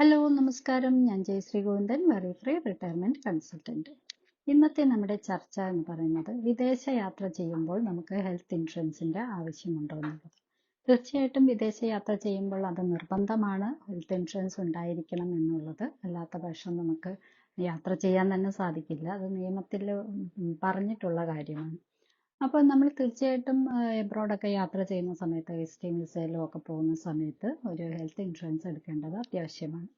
Hello നമസ്കാരം, ഞാൻ ജയശ്രീ ഗോവിന്ദൻ, വെറി free retirement consultant. ഇന്നത്തെ നമ്മുടെ ചർച്ച എന്ന് പറയുന്നത് വിദേശ യാത്ര ചെയ്യുമ്പോൾ നമുക്ക് ഹെൽത്ത് ഇൻഷുറൻസിന്റെ ആവശ്യമുണ്ടോ എന്നുള്ളത്. തീർച്ചയായിട്ടും വിദേശ യാത്ര ചെയ്യുമ്പോൾ അത് നിർബന്ധമാണ്, ഹെൽത്ത് ഇൻഷുറൻസ് ഉണ്ടായിരിക്കണം എന്നുള്ളത്. അല്ലാത്ത പക്ഷം നമുക്ക് യാത്ര ചെയ്യാൻ തന്നെ സാധിക്കില്ല. അത് നിയമത്തിൽ പറഞ്ഞിട്ടുള്ള കാര്യമാണ്. അപ്പോൾ നമ്മൾ തീർച്ചയായിട്ടും എബ്രോഡൊക്കെ യാത്ര ചെയ്യുന്ന സമയത്ത് വിസിറ്റിംഗ് വിസയിലോ ഒക്കെ പോകുന്ന സമയത്ത് ഒരു ഹെൽത്ത് ഇൻഷുറൻസ് എടുക്കേണ്ടത് അത്യാവശ്യമാണ്.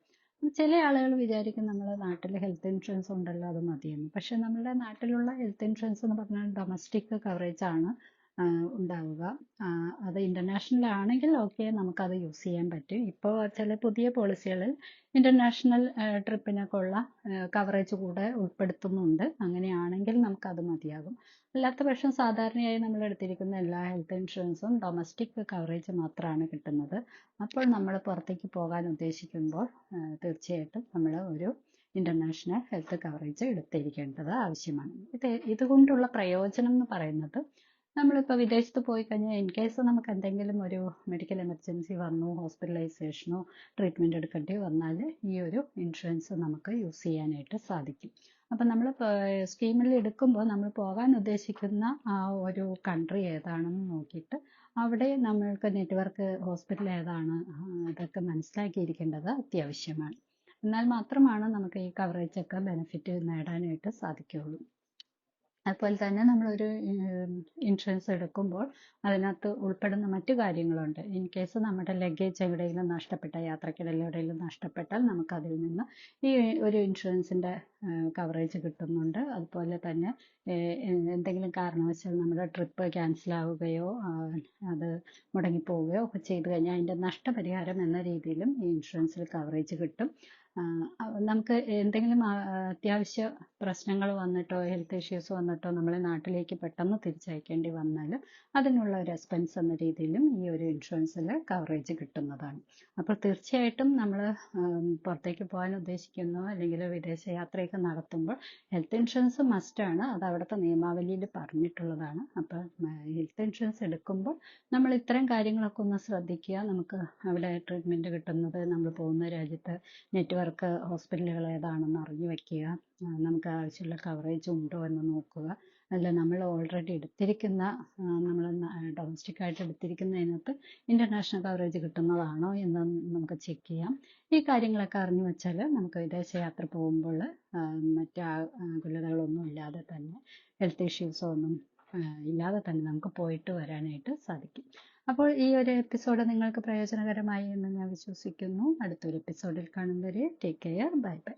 ചില ആളുകൾ വിചാരിക്കും നമ്മൾ നാട്ടിൽ ഹെൽത്ത് ഇൻഷുറൻസ് ഉണ്ടല്ലോ അത് മതിയെന്ന്. പക്ഷെ നമ്മുടെ നാട്ടിലുള്ള ഹെൽത്ത് ഇൻഷുറൻസ് എന്ന് പറഞ്ഞാൽ ഡൊമസ്റ്റിക് കവറേജ് ആണ് ഉണ്ടാവുക. അത് ഇന്റർനാഷണൽ ആണെങ്കിൽ ഓക്കെ, നമുക്കത് യൂസ് ചെയ്യാൻ പറ്റും. ഇപ്പോൾ ചില പുതിയ പോളിസികളിൽ ഇന്റർനാഷണൽ ട്രിപ്പിനൊക്കെ ഉള്ള കവറേജ് കൂടെ ഉൾപ്പെടുത്തുന്നുണ്ട്. അങ്ങനെയാണെങ്കിൽ നമുക്കത് മതിയാകും. അല്ലാത്ത പക്ഷം സാധാരണയായി നമ്മൾ എടുത്തിരിക്കുന്ന എല്ലാ ഹെൽത്ത് ഇൻഷുറൻസും ഡൊമസ്റ്റിക് കവറേജ് മാത്രമാണ് കിട്ടുന്നത്. അപ്പോൾ നമ്മൾ പുറത്തേക്ക് പോകാൻ ഉദ്ദേശിക്കുമ്പോൾ തീർച്ചയായിട്ടും നമ്മൾ ഒരു ഇന്റർനാഷണൽ ഹെൽത്ത് കവറേജ് എടുത്തിരിക്കേണ്ടത് ആവശ്യമാണ്. ഇതുകൊണ്ടുള്ള പ്രയോജനം എന്ന് പറയുന്നത്, നമ്മളിപ്പോൾ വിദേശത്ത് പോയി കഴിഞ്ഞാൽ ഇൻ കേസ് നമുക്ക് എന്തെങ്കിലും ഒരു മെഡിക്കൽ എമർജൻസി വന്നു, ഹോസ്പിറ്റലൈസേഷനോ ട്രീറ്റ്മെന്റ് എടുക്കേണ്ടി വന്നാൽ ഈ ഒരു ഇൻഷുറൻസ് നമുക്ക് യൂസ് ചെയ്യാനായിട്ട് സാധിക്കും. അപ്പം നമ്മൾ സ്കീമിൽ എടുക്കുമ്പോൾ നമ്മൾ പോകാൻ ഉദ്ദേശിക്കുന്ന ആ ഒരു കൺട്രി ഏതാണെന്ന് നോക്കിയിട്ട് അവിടെ നമ്മൾക്ക് നെറ്റ്വർക്ക് ഹോസ്പിറ്റൽ ഏതാണ് ഇതൊക്കെ മനസ്സിലാക്കിയിരിക്കേണ്ടത് അത്യാവശ്യമാണ്. എന്നാൽ മാത്രമാണ് നമുക്ക് ഈ കവറേജ് ഒക്കെ ബെനിഫിറ്റ് നേടാനായിട്ട് സാധിക്കുകയുള്ളൂ. അതുപോലെ തന്നെ നമ്മളൊരു ഇൻഷുറൻസ് എടുക്കുമ്പോൾ അതിനകത്ത് ഉൾപ്പെടുന്ന മറ്റു കാര്യങ്ങളുണ്ട്. ഇൻ കേസ് നമ്മുടെ ലഗേജ് എവിടെയെങ്കിലും നഷ്ടപ്പെട്ട, യാത്രക്കിടയിൽ എവിടെയെങ്കിലും നഷ്ടപ്പെട്ടാൽ നമുക്ക് അതിൽ നിന്ന് ഈ ഒരു ഇൻഷുറൻസിന്റെ കവറേജ് കിട്ടുന്നുണ്ട്. അതുപോലെ തന്നെ എന്തെങ്കിലും കാരണവശാൽ നമ്മുടെ ട്രിപ്പ് ക്യാൻസൽ ആവുകയോ അത് മുടങ്ങിപ്പോവുകയോ ഒക്കെ ചെയ്തു കഴിഞ്ഞാൽ അതിന്റെ നഷ്ടപരിഹാരം എന്ന രീതിയിലും ഈ ഇൻഷുറൻസിൽ കവറേജ് കിട്ടും. നമുക്ക് എന്തെങ്കിലും അത്യാവശ്യ പ്രശ്നങ്ങൾ വന്നിട്ടോ ഹെൽത്ത് ഇഷ്യൂസ് വന്നിട്ടോ നമ്മളെ നാട്ടിലേക്ക് പെട്ടെന്ന് തിരിച്ചയക്കേണ്ടി വന്നാൽ അതിനുള്ള ഒരു എക്സ്പെൻസ് എന്ന രീതിയിലും ഈ ഒരു ഇൻഷുറൻസിൽ കവറേജ് കിട്ടുന്നതാണ്. അപ്പോൾ തീർച്ചയായിട്ടും നമ്മൾ പുറത്തേക്ക് പോകാൻ ഉദ്ദേശിക്കുന്നോ അല്ലെങ്കിൽ വിദേശ യാത്രയൊക്കെ നടത്തുമ്പോൾ ഹെൽത്ത് ഇൻഷുറൻസ് മസ്റ്റാണ്. അത് അവിടുത്തെ നിയമാവലിയിൽ പറഞ്ഞിട്ടുള്ളതാണ്. അപ്പോൾ ഹെൽത്ത് ഇൻഷുറൻസ് എടുക്കുമ്പോൾ നമ്മൾ ഇത്തരം കാര്യങ്ങളൊക്കെ ഒന്ന് ശ്രദ്ധിക്കുക. നമുക്ക് അവിടെ ട്രീറ്റ്മെന്റ് കിട്ടുന്നത്, നമ്മൾ പോകുന്ന രാജ്യത്ത് നെറ്റ്വർക്ക് ഹോസ്പിറ്റലുകൾ ഏതാണെന്ന് അറിഞ്ഞു വെക്കുക. നമുക്ക് ആവശ്യമുള്ള കവറേജ് ഉണ്ടോ എന്ന് നോക്കുക. അല്ല നമ്മൾ ഓൾറെഡി എടുത്തിരിക്കുന്ന, നമ്മൾ ഡൊമസ്റ്റിക് ആയിട്ട് എടുത്തിരിക്കുന്നതിനകത്ത് ഇന്റർനാഷണൽ കവറേജ് കിട്ടുന്നതാണോ എന്ന് നമുക്ക് ചെക്ക് ചെയ്യാം. ഈ കാര്യങ്ങളൊക്കെ അറിഞ്ഞു വെച്ചാൽ നമുക്ക് വിദേശ യാത്ര പോകുമ്പോൾ മറ്റ് ആകുലതകളൊന്നും ഇല്ലാതെ തന്നെ, ഹെൽത്ത് ഇഷ്യൂസോ ഒന്നും ഇല്ലാതെ തന്നെ നമുക്ക് പോയിട്ട് വരാനായിട്ട് സാധിക്കും. അപ്പോൾ ഈ ഒരു എപ്പിസോഡ് നിങ്ങൾക്ക് പ്രയോജനകരമായി എന്ന് ഞാൻ വിശ്വസിക്കുന്നു. അടുത്തൊരു എപ്പിസോഡിൽ കാണും വരെ ടേക്ക് കെയർ, ബൈ ബൈ.